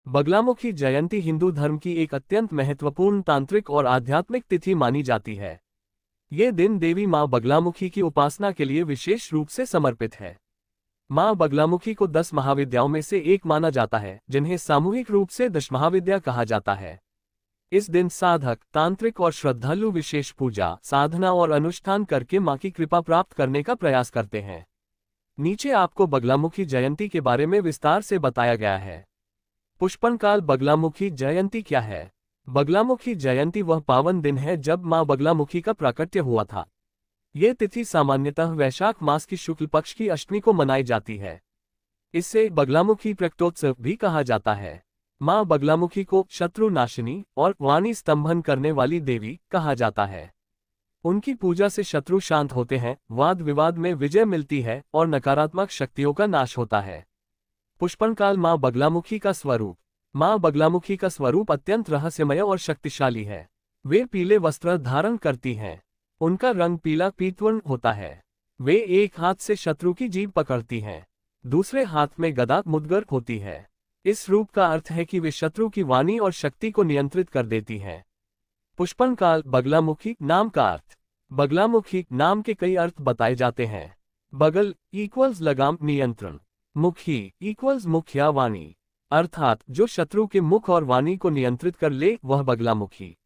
बगलामुखी जयंती हिंदू धर्म की एक अत्यंत महत्वपूर्ण तांत्रिक और आध्यात्मिक तिथि मानी जाती है। ये दिन देवी मां बगलामुखी की उपासना के लिए विशेष रूप से समर्पित है। मां बगलामुखी को 10 महाविद्याओं में से एक माना जाता है, जिन्हें सामूहिक रूप से दशमहाविद्या कहा जाता है। इस दिन साधक, तांत्रिक और श्रद्धालु विशेष पूजा, साधना और अनुष्ठान करके मां की कृपा प्राप्त करने का प्रयास करते हैं। नीचे आपको बगलामुखी जयंती के बारे में विस्तार से बताया गया है। पुष्पनकाल बगलामुखी जयंती क्या है? बगलामुखी जयंती वह पावन दिन है जब मां बगलामुखी का प्राकट्य हुआ था। ये तिथि सामान्यतः वैशाख मास की शुक्ल पक्ष की अष्टमी को मनाई जाती है। इससे बगलामुखी प्रकटोत्सव भी कहा जाता है। मां बगलामुखी को शत्रु नाशिनी और वाणी स्तंभन करने वाली देवी कहा जाता है। उनकी पूजा से शत्रु शांत होते हैं, वाद विवाद में विजय मिलती है और नकारात्मक शक्तियों का नाश होता है। पुष्पनकाल मां बगलामुखी का स्वरूप। मां बगलामुखी का स्वरूप अत्यंत रहस्यमय और शक्तिशाली है। वे पीले वस्त्र धारण करती हैं। उनका रंग पीला पीतवर्ण होता है। वे एक हाथ से शत्रु की जीभ पकड़ती हैं, दूसरे हाथ में गदा मुद्गर होती है। इस रूप का अर्थ है कि वे शत्रु की वाणी और शक्ति को नियंत्रित कर देती हैं। पुष्पनकाल बगलामुखी नाम का अर्थ। बगलामुखी नाम के कई अर्थ बताए जाते हैं। बगल इक्वल्स लगाम नियंत्रण, मुखी इक्वल्स मुखिया वाणी, अर्थात जो शत्रु के मुख और वाणी को नियंत्रित कर ले वह बगलामुखी।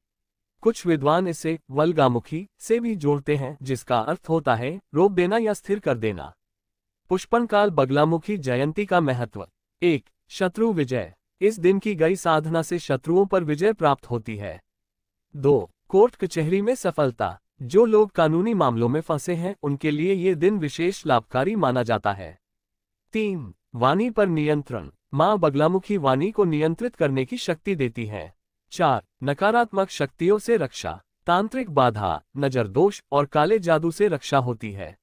कुछ विद्वान इसे वल्गामुखी से भी जोड़ते हैं, जिसका अर्थ होता है रोक देना या स्थिर कर देना। पुष्पनकाल बगलामुखी जयंती का महत्व। 1. शत्रु विजय। इस दिन की गई साधना से शत्रुओं पर विजय प्राप्त होती है। 2. कोर्ट कचहरी में सफलता। जो लोग कानूनी मामलों में फंसे हैं उनके लिए ये दिन विशेष लाभकारी माना जाता है। 3. वाणी पर नियंत्रण। मां बगलामुखी वाणी को नियंत्रित करने की शक्ति देती है। 4. नकारात्मक शक्तियों से रक्षा। तांत्रिक बाधा, नजर दोष और काले जादू से रक्षा होती है।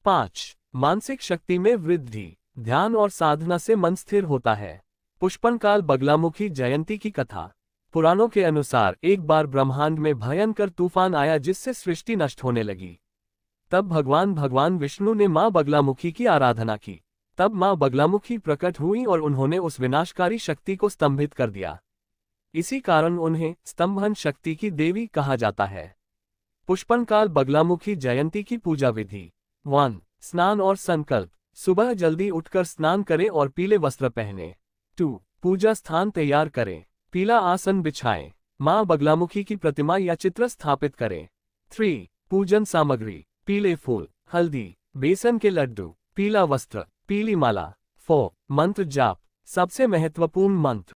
5. मानसिक शक्ति में वृद्धि। ध्यान और साधना से मन स्थिर होता है। पुष्पनकाल बगलामुखी जयंती की कथा। पुराणों के अनुसार एक बार ब्रह्मांड में भयंकर तूफान आया जिससे सृष्टि नष्ट होने लगी। तब भगवान विष्णु ने मां बगलामुखी की आराधना की। तब मां बगलामुखी प्रकट हुई और उन्होंने उस विनाशकारी शक्ति को स्तंभित कर दिया। इसी कारण उन्हें स्तंभन शक्ति की देवी कहा जाता है। पुष्पनकाल बगलामुखी जयंती की पूजा विधि। 1. स्नान और संकल्प। सुबह जल्दी उठकर स्नान करें और पीले वस्त्र पहने। 2. पूजा स्थान तैयार करें। पीला आसन बिछाएं। मां बगलामुखी की प्रतिमा या चित्र स्थापित करें। 3. पूजन सामग्री। पीले फूल, हल्दी, बेसन के लड्डू, पीला वस्त्र, पीली माला। 4. मंत्र जाप। सबसे महत्वपूर्ण मंत्र